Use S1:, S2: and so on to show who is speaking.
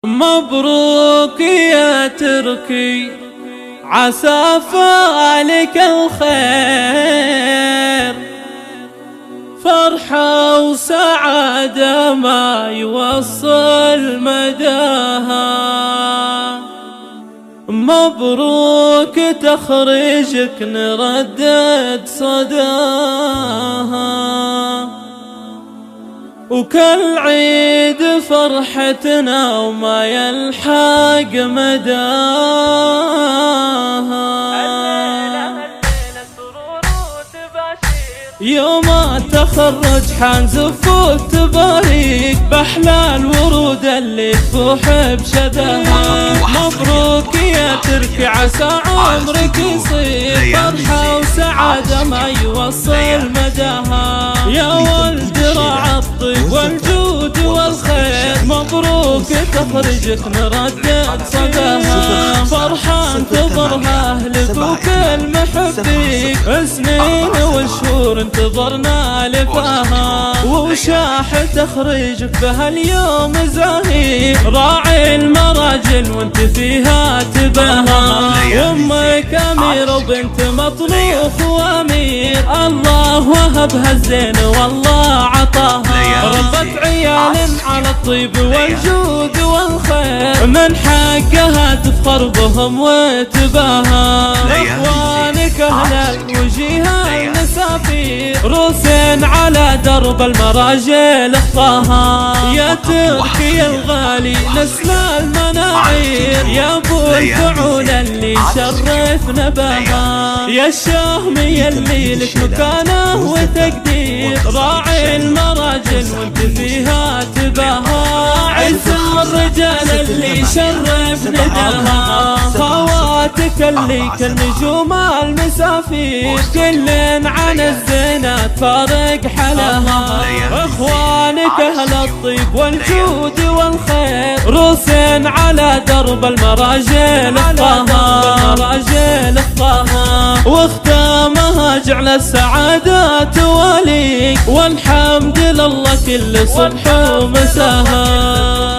S1: مبروك يا تركي، عسى فالك الخير، فرحة وسعادة ما يوصل مداها. مبروك تخرجك نردد صداها، وكل عيد فرحتنا وما يلحق مداها. يوم التخرج حنزف وتباريك بأحلى الورود اللي تفوح بشذاها. مبروك يا تركي، عسى عمرك يصير فرحة وسعادة ما يوصل مداها. يا ولد راعى الطيب والجود والخير، مبروك تخرجك نردد صداها. فرحة انتظرها أهلك وكل محبيك، سنين وشهور انتظرنا لفاها. وشاح تخرجك بهاليوم زاهي، راعي المراجل وانت فيها تباها. وامك امير وبنت مطلوخ وامير، الله وهبها الزين والله عطاها. ربت عيال على الطيب والجود والخير، من حقها تفخر بهم وتباها. اخوانك اهل الوجيه المسافير، روسين على درب المراجل اخطاها. يا تركي الغالي نسل المناعير، يا ابو الفعول اللي شرفنا بها. يا الشهمي اللي لك مكانه وتقدير، راعي المراجل وانت فيها تباها. عز الرجال اللي شرفنا بها، خواتك اللي كالنجوم المسافير، كل عن الزينة فارق حلاها. اخوانك اهل الطيب والجود والخير، روسين على درب المراجل اخطاها. واختامها جعل السعادة تواليك، والحمد لله كل صبح ومساها.